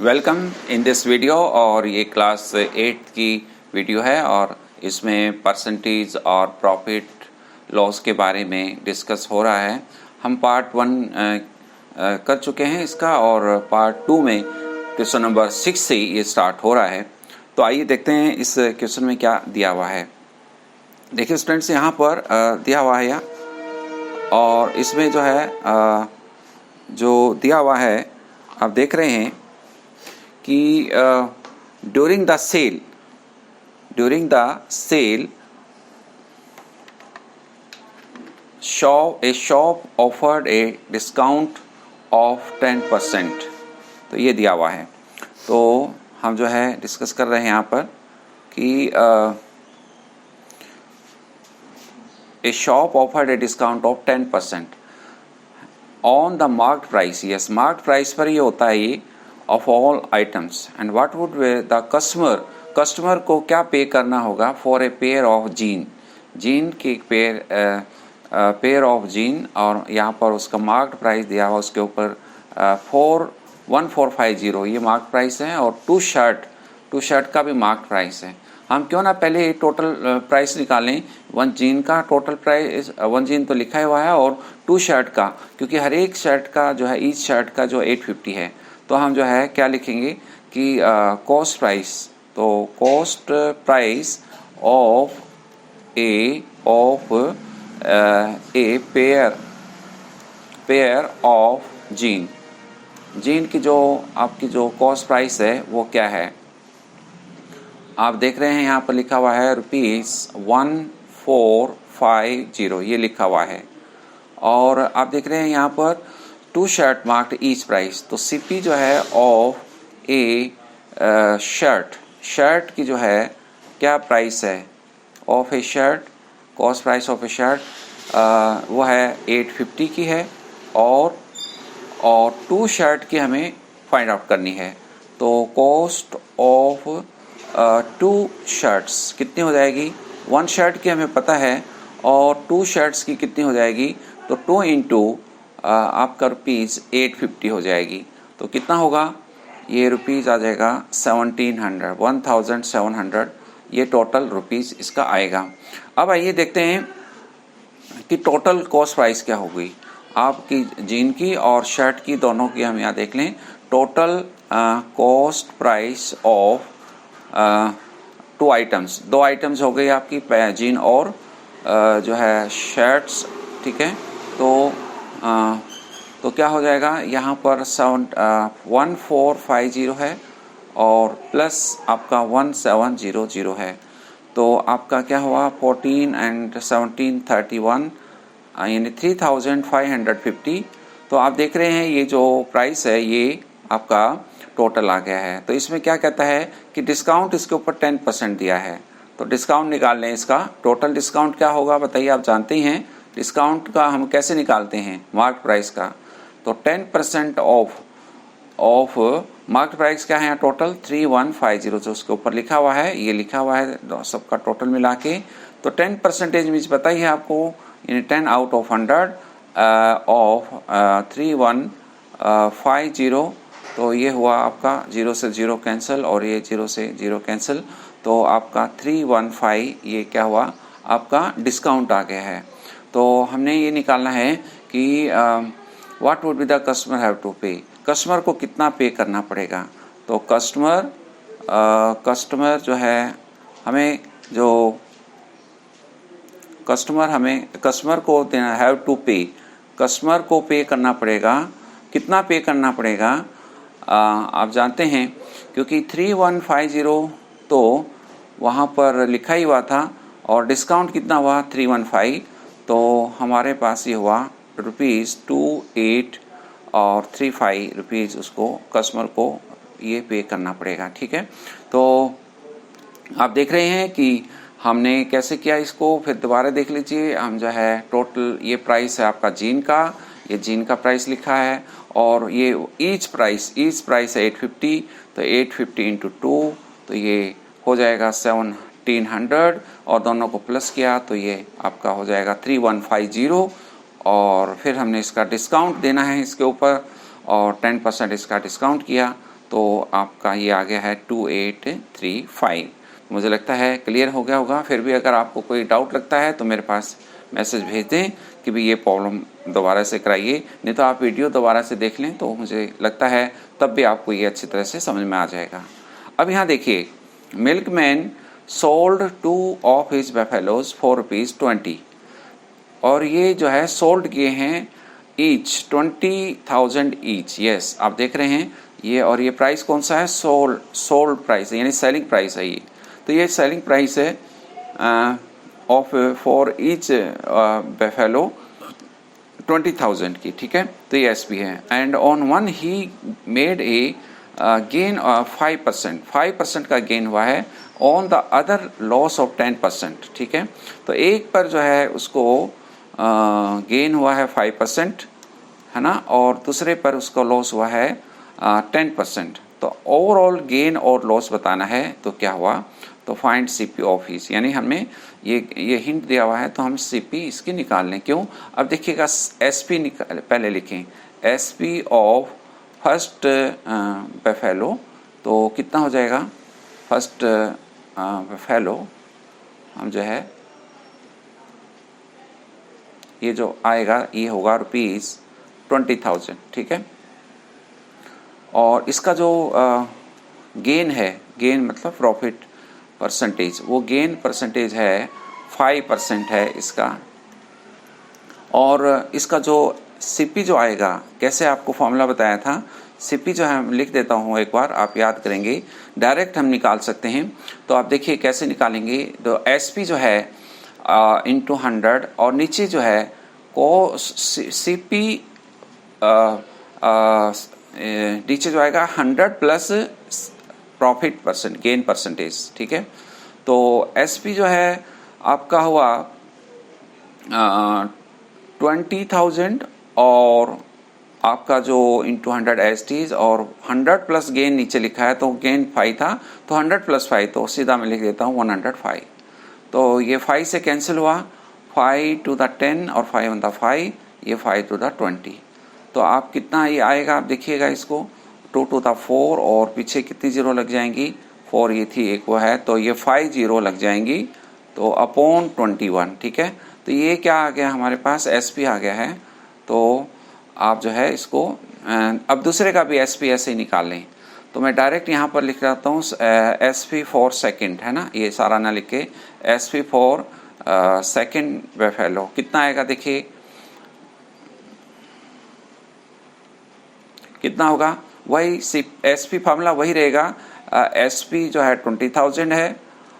Welcome in this video. और ये class 8 की वीडियो है और इसमें परसेंटेज और प्रॉफिट लॉस के बारे में डिस्कस हो रहा है। हम पार्ट 1 कर चुके हैं इसका और पार्ट 2 में क्वेश्चन नंबर 6 से ये स्टार्ट हो रहा है। तो आइए देखते हैं इस क्वेश्चन में क्या दिया हुआ है। देखिए स्टूडेंट्स, यहाँ पर दिया हुआ है और इसमें जो है जो दिया हुआ है आप देख रहे हैं कि during the sale shop offered a discount of 10%। तो ये दिया हुआ है। तो हम जो है डिस्कस कर रहे हैं यहाँ पर कि ए shop offered a discount of 10% on the marked price. Yes, marked price पर ये होता है ये of all items and what would be the customer को क्या पे करना होगा for a pair of gene की पेयर ऑफ जीन। और यहाँ पर उसका मार्क्ड प्राइस दिया हुआ, उसके ऊपर 1450 ये मार्क्ड प्राइस है और टू शर्ट का भी मार्क्ड प्राइस है। हम क्यों ना पहले टोटल प्राइस निकालें। वन जीन का टोटल प्राइस, वन जीन तो लिखा हुआ है और टू शर्ट का, क्योंकि हर एक शर्ट का जो है ईच शर्ट का जो 850 है। तो हम जो है क्या लिखेंगे कि कॉस्ट प्राइस, तो cost price of A pair of gene की जो आपकी जो कॉस्ट प्राइस है वो क्या है। आप देख रहे हैं यहाँ पर लिखा हुआ है ₹1450 ये लिखा हुआ है। और आप देख रहे हैं यहाँ पर two shirt marked each price. तो सीपी जो है ऑफ ए शर्ट की जो है क्या प्राइस है of A shirt, cost price of A shirt वो है 850 की है और टू शर्ट की हमें फाइंड आउट करनी है। तो कॉस्ट ऑफ टू शर्ट्स कितनी हो जाएगी, वन शर्ट की हमें पता है और टू शर्ट्स की कितनी हो जाएगी, तो 2 इंटू आपका ₹850 हो जाएगी। तो कितना होगा, ये रुपीज़ आ जाएगा 1700 ये टोटल रुपीज़ इसका आएगा। अब आइए देखते हैं कि टोटल कॉस्ट प्राइस क्या होगी आपकी जीन की और शर्ट की, दोनों की हम यहाँ देख लें। टोटल कॉस्ट प्राइस ऑफ दो आइटम्स हो गई आपकी, जीन और जो है शर्ट्स, ठीक है। तो क्या हो जाएगा, यहाँ पर 1450 है और प्लस आपका 1700 है। तो आपका क्या हुआ 14 and 17 31 यानी 3550। तो आप देख रहे हैं ये जो प्राइस है ये आपका टोटल आ गया है। तो इसमें क्या कहता है कि डिस्काउंट इसके ऊपर 10% दिया है। तो डिस्काउंट निकाल लें इसका। टोटल डिस्काउंट क्या होगा बताइए, आप जानते ही हैं डिस्काउंट का हम कैसे निकालते हैं मार्क प्राइस का। तो 10% ऑफ मार्क प्राइस क्या है टोटल 3150 जो उसके ऊपर लिखा हुआ है, ये लिखा हुआ है सबका टोटल मिला के। तो 10% मीन्स बताइए आपको 10 आउट ऑफ 100 ऑफ 3150। तो ये हुआ आपका 0 से 0 कैंसिल और ये 0 से 0 कैंसिल। तो आपका 315 ये क्या हुआ आपका डिस्काउंट आ गया है। तो हमने ये निकालना है कि what would be the customer have to pay, customer को कितना पे करना पड़ेगा। तो कस्टमर जो है हमें जो कस्टमर को देना हैव टू पे, कस्टमर को पे करना पड़ेगा। कितना पे करना पड़ेगा आप जानते हैं, क्योंकि 3150 तो वहाँ पर लिखा ही हुआ था और डिस्काउंट कितना हुआ 315। तो हमारे पास ये हुआ ₹28 और 35 रुपीज़ उसको कस्टमर को ये पे करना पड़ेगा, ठीक है। तो आप देख रहे हैं कि हमने कैसे किया इसको, फिर दोबारा देख लीजिए। हम जो है टोटल ये प्राइस है आपका जीन का, ये जीन का प्राइस लिखा है और ये ईच प्राइस है 850। तो 850 इंटू 2 तो ये हो जाएगा 1700 और दोनों को प्लस किया तो ये आपका हो जाएगा 3150। और फिर हमने इसका डिस्काउंट देना है इसके ऊपर और 10% इसका डिस्काउंट किया तो आपका ये आ गया है 2835। मुझे लगता है क्लियर हो गया होगा। फिर भी अगर आपको कोई डाउट लगता है तो मेरे पास मैसेज भेज दें कि भी ये प्रॉब्लम दोबारा से कराइए, नहीं तो आप वीडियो दोबारा से देख लें, तो मुझे लगता है तब भी आपको ये अच्छी तरह से समझ में आ जाएगा। अब यहाँ देखिए, milkman sold 2 of his buffaloes for ₹20, और ये जो है सोल्ड किए हैं ईच 20,000 ईच। यस, आप देख रहे हैं ये, और ये प्राइस कौन सा है? सोल्ड प्राइस है, यानी सेलिंग प्राइस है ये। तो ये सेलिंग प्राइस है ऑफ फॉर ईच बफेलो 20,000 की, ठीक है। तो ये एसपी है। And on one he made a gain 5% का गेन हुआ है, on the other laws of 10%, ठीक है। तो एक पर जो है उसको गेन हुआ है 5%, है ना, और दूसरे पर उसका लॉस हुआ है 10%। तो ओवरऑल गेन और लॉस बताना है, तो क्या हुआ? तो फाइंड सीपी ऑफ ईच, यानी हमें ये हिंट दिया हुआ है तो हम सीपी इसकी निकाल लें। क्यों? अब देखिएगा, एसपी पहले लिखें, एसपी ऑफ फर्स्ट बफेलो, तो कितना हो जाएगा? फर्स्ट बफेलो हम जो है ये जो आएगा ये होगा ₹20,000, ठीक है। और इसका जो गेन है, गेन मतलब प्रॉफिट परसेंटेज, वो गेन परसेंटेज है 5% है इसका। और इसका जो सीपी जो आएगा, कैसे आपको फॉर्मूला बताया था, सीपी जो है हम लिख देता हूँ एक बार, आप याद करेंगे, डायरेक्ट हम निकाल सकते हैं। तो आप देखिए कैसे निकालेंगे। तो एसपी जो है इंटू 100, और नीचे जो है को सीपी नीचे जो आएगा 100 plus profit percent, gain percentage, ठीक है। तो एसपी जो है आपका हुआ 20,000, और आपका जो इंटू 100 एसटीज, और 100 प्लस गेन नीचे लिखा है, तो गेन 5 था, तो 100 प्लस 5, तो सीधा मैं लिख देता हूँ 105। तो ये 5 से कैंसिल हुआ, 5 to the 10 और 5 on the 5, ये 5 to the 20। तो आप कितना ये आएगा, आप देखिएगा इसको, 2 to the 4, और पीछे कितनी जीरो लग जाएंगी? 4 ये थी, एक वो है, तो ये 5 जीरो लग जाएंगी, तो अपॉन 21, ठीक है। तो ये क्या आ गया हमारे पास? एसपी आ गया है। तो आप जो है इसको अब दूसरे का भी एसपी ऐसे ही निकाल लें। तो मैं डायरेक्ट यहाँ पर लिख रहा हूँ एसपी फॉर सेकेंड, है ना, ये सारा ना लिख के एसपी फॉर सेकेंड बफेलो कितना आएगा? देखिए कितना होगा, वही एसपी फार्मूला वही रहेगा। एसपी जो है 20,000 है,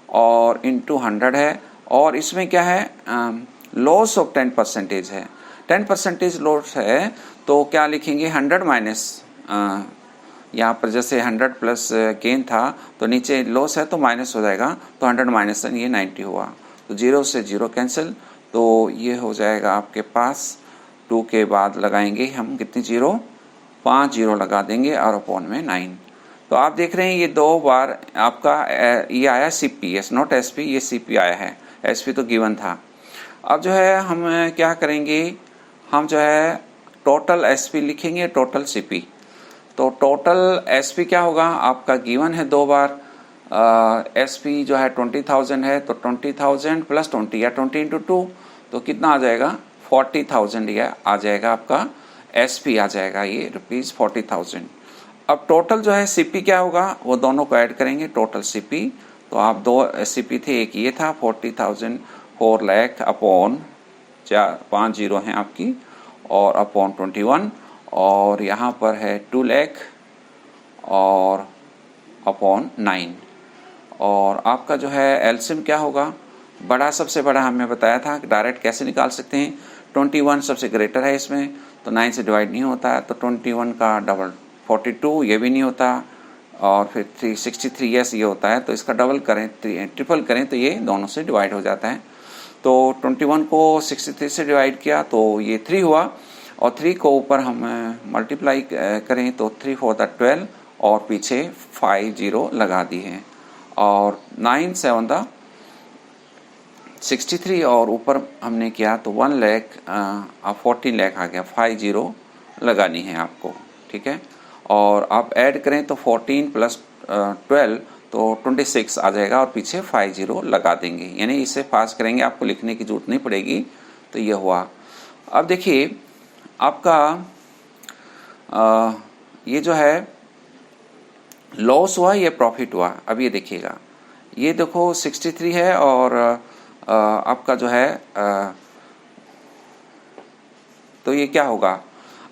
और इंटू 100 है, और इसमें क्या है, लॉस ऑफ 10% है, 10% लॉस है। तो क्या लिखेंगे? 100 माइनस, यहाँ पर जैसे 100 प्लस गेन था, तो नीचे लॉस है तो माइनस हो जाएगा, तो 100 माइनस ये 90 हुआ, तो 0 से 0 कैंसिल। तो ये हो जाएगा आपके पास, 2 के बाद लगाएंगे हम कितनी जीरो, 5 जीरो लगा देंगे, और अपॉन में 9। तो आप देख रहे हैं ये 2 बार आपका ये आया सीपी, एस नॉट एसपी, ये सीपी आया है, एसपी तो गिवन था। अब जो है हम क्या करेंगे, हम जो है टोटल एसपी लिखेंगे, टोटल सीपी। तो टोटल एसपी क्या होगा, आपका गिवन है 2 बार, एसपी जो है 20,000 है, तो 20,000 प्लस 20 या 20 इंटू 2, तो कितना आ जाएगा? 40,000 यह आ जाएगा आपका एसपी आ जाएगा, ये ₹40,000। अब टोटल जो है सीपी क्या होगा, वो दोनों को ऐड करेंगे, टोटल सीपी। तो आप 2 सीपी थे, एक ये था 40,000, 4 लाख अपॉन 5 जीरो हैं आपकी, और अपॉन 21, और यहाँ पर है 2 लाख और अपॉन 9। और आपका जो है एलसीएम क्या होगा, बड़ा सबसे बड़ा हमने बताया था कि डायरेक्ट कैसे निकाल सकते हैं। 21 सबसे ग्रेटर है इसमें, तो 9 से डिवाइड नहीं होता, तो 21 का डबल 42, ये भी नहीं होता, और फिर 363 यस ये होता है, तो इसका डबल करें, ट्रिपल करें, तो ये दोनों से डिवाइड हो जाता है। तो 21 को 63 से डिवाइड किया तो ये 3 हुआ, और 3 को ऊपर हम मल्टीप्लाई करें तो 3 4 द 12, और पीछे 5 जीरो लगा दी है, और 9 7 द 63, और ऊपर हमने किया तो 1 लाख 14 लाख आ गया, 5 जीरो लगानी है आपको, ठीक है। और आप ऐड करें तो 14 प्लस 12 तो 26 आ जाएगा और पीछे 50 लगा देंगे, यानी इसे पास करेंगे, आपको लिखने की जरूरत नहीं पड़ेगी। तो ये हुआ। अब देखिए आपका ये जो है लॉस हुआ, ये प्रॉफिट हुआ। अब ये देखिएगा, ये देखो 63 है और आपका जो है तो ये क्या होगा,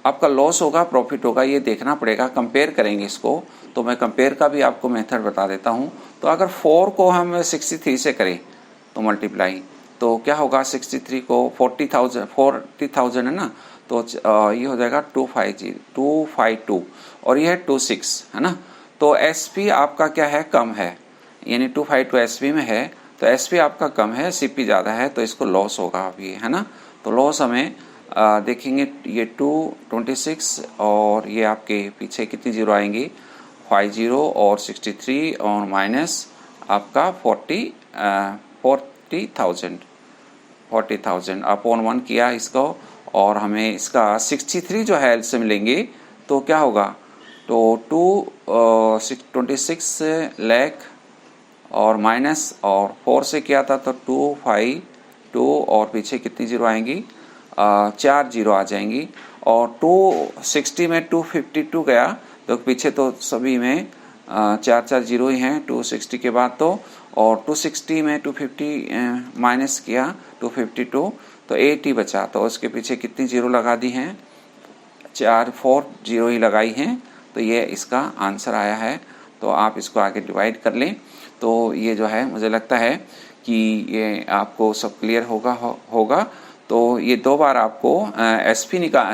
आपका लॉस होगा प्रॉफिट होगा, ये देखना पड़ेगा, कंपेयर करेंगे इसको। तो मैं कंपेयर का भी आपको मेथड बता देता हूँ। तो अगर 4 को हम 63 से करें तो मल्टीप्लाई, तो क्या होगा, 63 को 40,000 है ना, तो ये हो जाएगा 252 और ये है 26 है ना। तो एसपी आपका क्या है, कम है, यानी 252 एसपी में है, तो एसपी आपका कम है, सीपी ज़्यादा है, तो इसको लॉस होगा अभी, है ना। तो लॉस हमें देखेंगे, ये 226 और ये आपके पीछे कितनी जीरो आएंगी, 50 और 63 और माइनस आपका 40,000 अपॉन 1 किया इसको, और हमें इसका 63 जो है एलसीएम लेंगे तो क्या होगा, तो 26 लाख और माइनस और 4 से किया था तो 252 और पीछे कितनी जीरो आएंगी, 4 जीरो आ जाएंगी। और 260 में 252 गया तो पीछे तो सभी में 4 जीरो ही हैं 260 के बाद तो, और 260 में 250 माइनस किया 252 तो 80 बचा, तो उसके पीछे कितनी जीरो लगा दी हैं, 4 जीरो ही लगाई हैं। तो ये इसका आंसर आया है। तो आप इसको आगे डिवाइड कर लें। तो ये जो है मुझे लगता है कि ये आपको सब क्लियर होगा। तो ये 2 बार आपको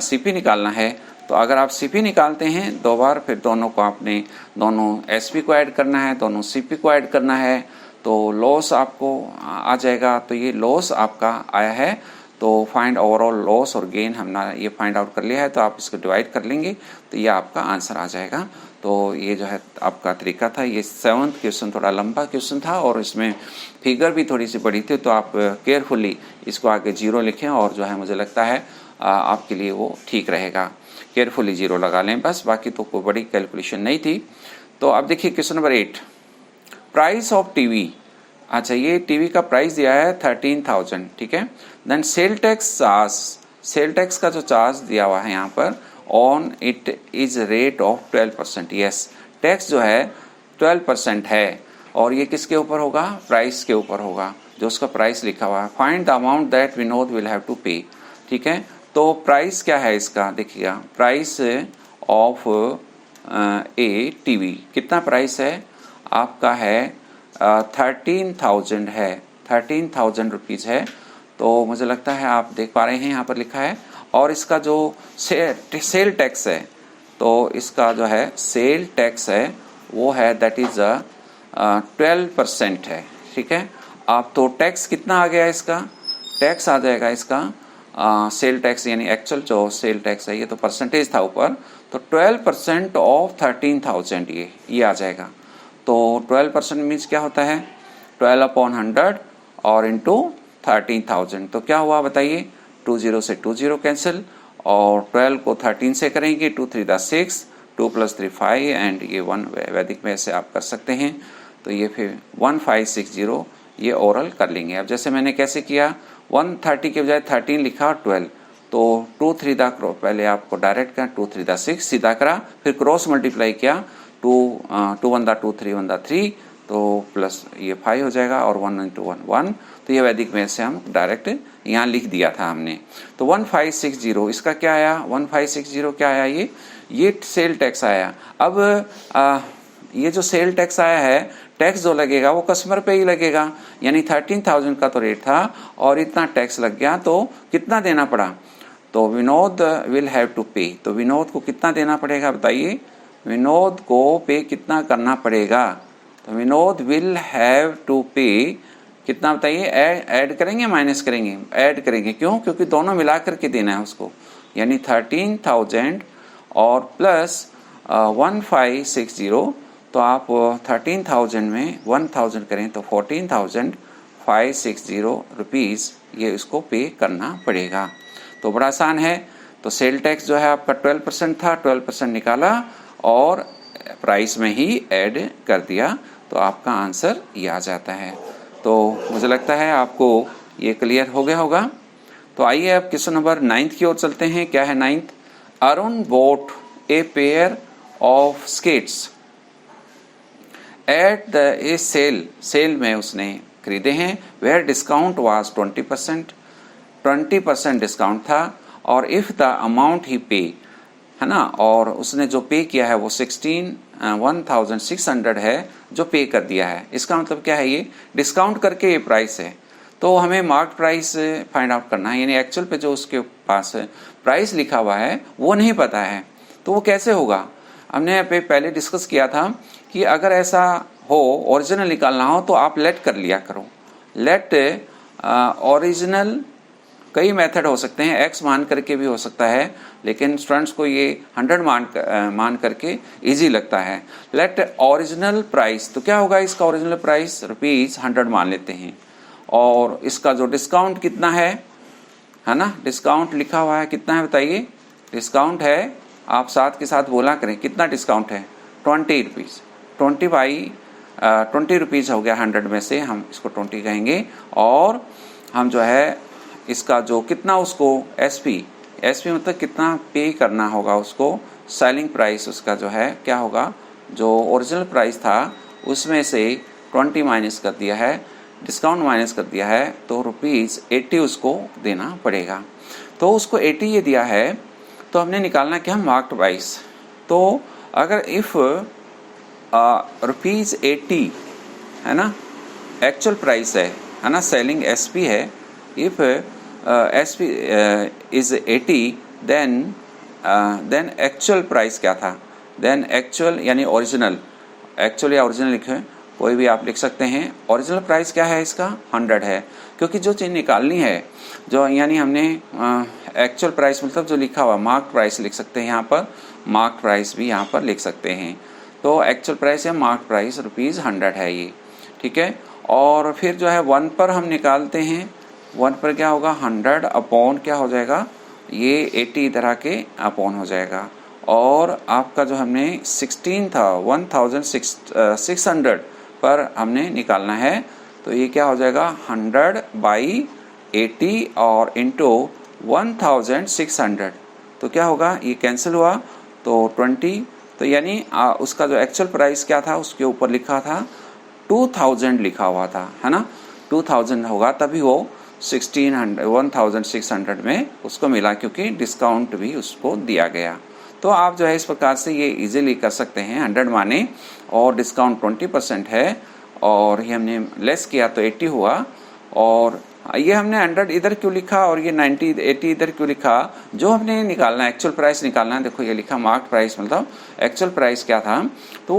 सीपी निकालना है। तो अगर आप सीपी निकालते हैं 2 बार, फिर दोनों को आपने दोनों एसपी को ऐड करना है, दोनों सीपी को ऐड करना है, तो लॉस आपको आ जाएगा। तो ये लॉस आपका आया है। तो फाइंड ओवरऑल लॉस और गेन हमने ये फाइंड आउट कर लिया है। तो आप इसको डिवाइड कर लेंगे तो ये आपका आंसर आ जाएगा। तो ये जो है आपका तरीका था। ये 7th क्वेश्चन थोड़ा लंबा क्वेश्चन था और इसमें फिगर भी थोड़ी सी बड़ी थी, तो आप केयरफुली इसको आगे जीरो लिखें और जो है मुझे लगता है आपके लिए वो ठीक रहेगा। केयरफुली जीरो लगा लें बस, बाकी तो कोई बड़ी कैलकुलेशन नहीं थी। तो अब देखिए question number 8, price of TV. अच्छा, ये टीवी का प्राइस दिया है 13,000, ठीक है। देन सेल टैक्स का जो चार्ज दिया हुआ है यहाँ पर, on it is rate of 12%। Yes, tax जो है 12% है और ये किसके ऊपर होगा, प्राइस के ऊपर होगा, जो उसका प्राइस लिखा हुआ है। Find the amount that Vinod will have to pay, ठीक है। तो प्राइस क्या है इसका, देखिएगा, प्राइस ऑफ ए टीवी कितना प्राइस है आपका है 13,000 है, 13,000 रुपीज़ है। तो मुझे लगता है आप देख पा रहे हैं यहाँ पर लिखा है। और इसका जो सेल टैक्स है, तो इसका जो है सेल टैक्स है वो है दैट इज़ 12% है, ठीक है। आप तो टैक्स कितना आ गया, इसका टैक्स आ जाएगा इसका सेल टैक्स, यानी एक्चुअल जो सेल टैक्स है, ये तो परसेंटेज था ऊपर, तो 12% ऑफ 13,000 ये आ जाएगा। तो 12% मीन्स क्या होता है, 12/100 और इंटू 13,000। तो क्या हुआ बताइए, 20 से 20 कैंसिल, और 12 को 13 से करेंगे, 2 3 6, 2 + 3 5 एंड ये 1 वैदिक में से आप कर सकते हैं। तो ये फिर 1560 ये ओरल कर लेंगे। अब जैसे मैंने कैसे किया, 130 के बजाय 13 लिखा और 12, तो 2 3 पहले आपको डायरेक्ट करा, 2 3 6 सीधा करा, फिर क्रॉस मल्टीप्लाई किया, 2 1 2 3 1 3, तो प्लस ये 5 हो जाएगा और 1 × 1 1। तो ये वैदिक में से हम डायरेक्ट यहाँ लिख दिया था हमने। तो 1560 इसका क्या आया, 1560 क्या आया, ये सेल टैक्स आया। अब ये जो सेल टैक्स आया है, टैक्स जो लगेगा वो कस्टमर पे ही लगेगा, यानी 13,000 का तो रेट था और इतना टैक्स लग गया, तो कितना देना पड़ा, तो विनोद विल हैव टू पे। तो विनोद को कितना देना पड़ेगा बताइए, विनोद को पे कितना करना पड़ेगा, तो विनोद विल हैव टू पे कितना बताइए, ऐड करेंगे माइनस करेंगे, ऐड करेंगे, क्यों, क्योंकि दोनों मिला करके देना है उसको, यानी 13,000 और प्लस 1560। तो आप 13,000 में 1000 करें तो 14,560 रुपीज़ ये इसको पे करना पड़ेगा। तो बड़ा आसान है। तो सेल टैक्स जो है आपका 12% था, 12% निकाला और प्राइस में ही ऐड कर दिया, तो आपका आंसर ये आ जाता है। तो मुझे लगता है आपको ये क्लियर हो गया होगा। तो आइए अब क्वेश्चन नंबर 9 की ओर चलते हैं। क्या है 9? Arun bought a pair of skates at the a sale में उसने खरीदे हैं, वेयर डिस्काउंट वाज 20% डिस्काउंट था, और इफ़ द अमाउंट ही पे, है ना, और उसने जो पे किया है वो 16,600 है जो पे कर दिया है। इसका मतलब क्या है, ये डिस्काउंट करके ये प्राइस है, तो हमें मार्क प्राइस फाइंड आउट करना है, यानी एक्चुअल पे जो उसके पास प्राइस लिखा हुआ है वो नहीं पता है, तो वो कैसे होगा। हमने पहले डिस्कस किया था कि अगर ऐसा हो, ओरिजिनल निकालना हो, तो आप लेट कर लिया करो। लेट ओरिजिनल कई मेथड हो सकते हैं, एक्स मान करके भी हो सकता है, लेकिन स्टूडेंट्स को ये 100 मान करके इजी लगता है। लेट ओरिजिनल प्राइस, तो क्या होगा इसका ओरिजिनल प्राइस, ₹100 मान लेते हैं, और इसका जो डिस्काउंट कितना है ना, डिस्काउंट लिखा हुआ है कितना है बताइए। डिस्काउंट है, आप साथ के साथ बोला करें कितना डिस्काउंट है, 20 रुपीज़। 20 रुपीज़ हो गया 100 में से, हम इसको 20 कहेंगे, और हम जो है इसका जो कितना उसको एसपी मतलब कितना पे करना होगा उसको, सेलिंग प्राइस उसका जो है क्या होगा, जो ओरिजिनल प्राइस था उसमें से 20 माइनस कर दिया है, डिस्काउंट माइनस कर दिया है, तो ₹80 उसको देना पड़ेगा। तो उसको 80 ये दिया है, तो हमने निकालना क्या, मार्क्ड प्राइस। तो अगर इफ़ ₹80 है ना एक्चुअल प्राइस है ना, सेलिंग एसपी है, if SP is 80, then actual price क्या था, देन एक्चुअल यानी ओरिजिनल, एक्चुअल या ओरिजिनल लिखे कोई भी आप लिख सकते हैं। ओरिजिनल प्राइस क्या है इसका, 100 है, क्योंकि जो चीज़ निकालनी है, जो यानी हमने एक्चुअल प्राइस मतलब जो लिखा हुआ मार्क प्राइस लिख सकते हैं, यहाँ पर मार्क प्राइस भी यहाँ पर लिख सकते हैं। तो एक्चुअल प्राइस या मार्क प्राइस ₹100 है ये, ठीक है। और फिर जो है 1 पर हम निकालते हैं, 1 पर क्या होगा, 100 अपॉन क्या हो जाएगा, ये 80 इधर आके अपॉन हो जाएगा, और आपका जो हमने 16 था 1600 पर हमने निकालना है, तो ये क्या हो जाएगा 100/80 और इंटू 1600, तो क्या होगा, ये कैंसिल हुआ, तो 20, तो यानी उसका जो एक्चुअल प्राइस क्या था उसके ऊपर लिखा था 2000 लिखा हुआ था, है ना, 2000 होगा, तभी वो 1600 में उसको मिला, क्योंकि डिस्काउंट भी उसको दिया गया। तो आप जो है इस प्रकार से ये इजीली कर सकते हैं, 100 माने और डिस्काउंट 20% है, और ये हमने लेस किया तो 80 हुआ, और ये हमने 100 इधर क्यों लिखा और ये 80 इधर क्यों लिखा, जो हमने निकालना है एक्चुअल प्राइस निकालना है, देखो ये लिखा मार्क प्राइस मतलब एक्चुअल प्राइस क्या था, तो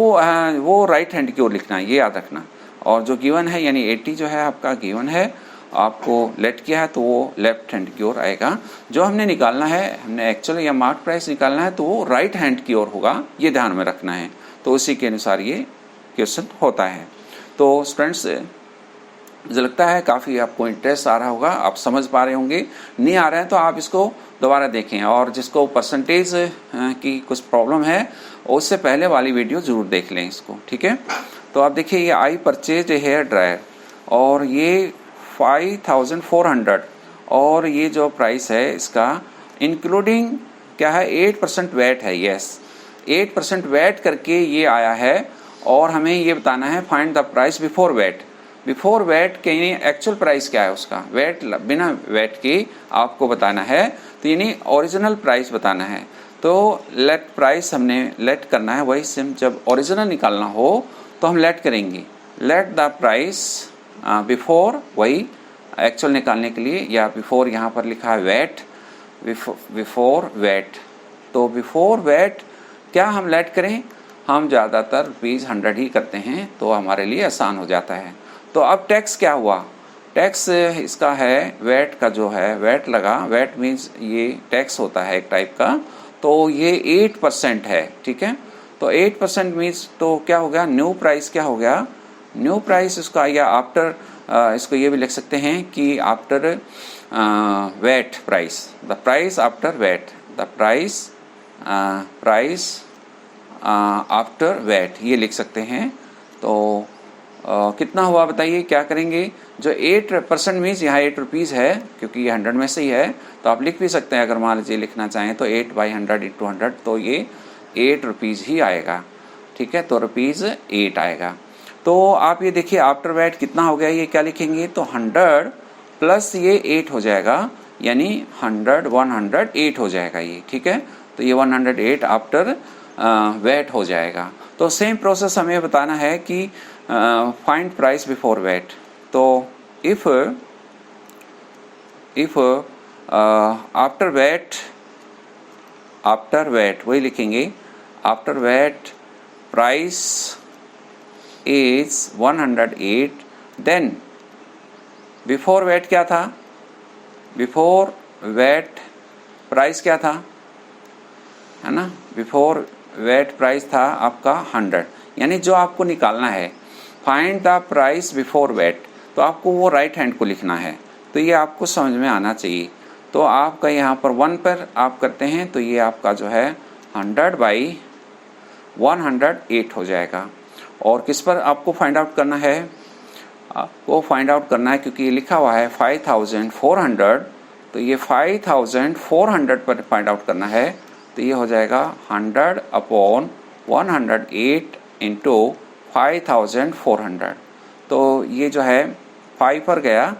वो राइट हैंड की ओर लिखना है, ये याद रखना। और जो गिवन है यानी 80 जो है आपका गिवन है, आपको लेट किया है, तो वो लेफ्ट हैंड की ओर आएगा। जो हमने निकालना है, हमने एक्चुअल या मार्क प्राइस निकालना है, तो वो राइट हैंड की ओर होगा, ये ध्यान में रखना है। तो उसी के अनुसार ये क्वेश्चन होता है। तो स्टूडेंट्स मुझे लगता है काफ़ी आपको इंटरेस्ट आ रहा होगा, आप समझ पा रहे होंगे। नहीं आ रहे हैं तो आप इसको दोबारा देखें, और जिसको परसेंटेज की कुछ प्रॉब्लम है उससे पहले वाली वीडियो ज़रूर देख लें इसको, ठीक है। तो आप देखिए ये आई परचेज हेयर ड्रायर, और ये 5400, और ये जो प्राइस है इसका इंक्लूडिंग क्या है, 8% वैट है, यस 8% वैट करके ये आया है, और हमें ये बताना है find the price before VAT. Before VAT के यानी एक्चुअल प्राइस क्या है उसका, वैट बिना वैट के आपको बताना है, तो यानी ओरिजिनल प्राइस बताना है। तो लेट प्राइस हमने लेट करना है, वही सेम जब ओरिजिनल निकालना हो तो हम लेट करेंगे, लेट द प्राइस बिफोर, वही एक्चुअल निकालने के लिए, या बिफोर यहाँ पर लिखा है वैट, बिफोर वैट। तो बिफोर वैट क्या हम लेट करें, हम ज़्यादातर ₹100 ही करते हैं, तो हमारे लिए आसान हो जाता है। तो अब टैक्स क्या हुआ, टैक्स इसका है वैट का जो है, वैट लगा, वैट मीन्स ये टैक्स होता है एक टाइप का, तो ये 8% है, ठीक है। तो 8% मीन्स तो क्या हो गया, न्यू प्राइस क्या हो गया, न्यू प्राइस उसका, या आफ्टर, इसको ये भी लिख सकते हैं कि after VAT price, the price after VAT, the price after VAT, ये लिख सकते हैं। तो कितना हुआ बताइए, क्या करेंगे? जो 8% मीन्स यहाँ 8 रुपीज़ है, क्योंकि ये 100 में से ही है, तो आप लिख भी सकते हैं अगर मान लीजिए लिखना चाहें तो 8/100 × 100, तो ये 8 रुपीज़ ही आएगा। ठीक है, तो ₹8 आएगा। तो आप ये देखिए आफ्टर वैट कितना हो गया, ये क्या लिखेंगे? तो 100 प्लस ये 8 हो जाएगा, यानी 108 हो जाएगा ये। ठीक है, तो ये 108 आफ्टर वैट हो जाएगा। तो सेम प्रोसेस हमें बताना है कि फाइंड प्राइस बिफोर वैट। तो इफ आफ्टर वैट वही लिखेंगे, after VAT price is 108, then before VAT क्या था? बिफोर वैट प्राइस क्या था, है ना? बिफोर वैट प्राइस था आपका 100, यानी जो आपको निकालना है find the price before VAT, तो आपको वो राइट हैंड को लिखना है। तो ये आपको समझ में आना चाहिए। तो आपका यहाँ पर 1 पर आप करते हैं तो ये आपका जो है 100/108 हो जाएगा। और किस पर आपको फाइंड आउट करना है? आपको फाइंड आउट करना है, क्योंकि ये लिखा हुआ है 5400, तो ये 5400 पर फाइंड आउट करना है। तो ये हो जाएगा 100/108 × 5400। तो ये जो है 5 पर गया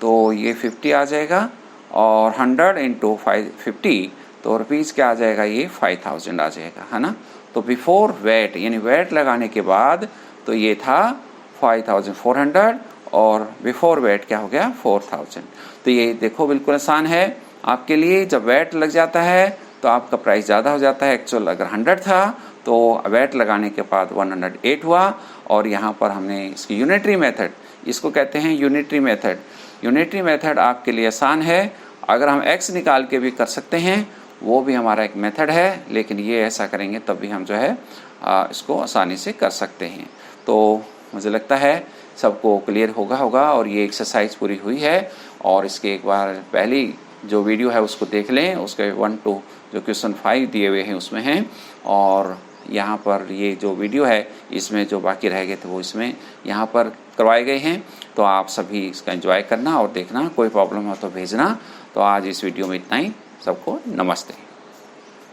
तो ये 50 आ जाएगा, और 100 × 50 तो रुपीज़ क्या आ जाएगा? ये 5000 आ जाएगा, है ना? तो बिफोर वैट यानी वैट लगाने के बाद तो ये था 5400, और बिफोर वैट क्या हो गया? 4000। तो ये देखो बिल्कुल आसान है आपके लिए। जब वैट लग जाता है तो आपका प्राइस ज़्यादा हो जाता है। एक्चुअल अगर 100 था तो वैट लगाने के बाद 108 हुआ, और यहाँ पर हमने इसकी यूनिटरी मेथड, इसको कहते हैं यूनिटरी मेथड। यूनिटरी मेथड आपके लिए आसान है। अगर हम x निकाल के भी कर सकते हैं, वो भी हमारा एक मेथड है, लेकिन ये ऐसा करेंगे तब भी हम जो है इसको आसानी से कर सकते हैं। तो मुझे लगता है सबको क्लियर होगा और ये एक्सरसाइज पूरी हुई है। और इसके एक बार पहली जो वीडियो है उसको देख लें, उसके 1 to जो क्वेश्चन 5 दिए हुए हैं उसमें हैं, और यहाँ पर ये जो वीडियो है इसमें जो बाकी रह गए थे वो इसमें यहाँ पर करवाए गए हैं। तो आप सभी इसका एंजॉय करना और देखना, कोई प्रॉब्लम हो तो भेजना। तो आज इस वीडियो में इतना ही। सबको नमस्ते।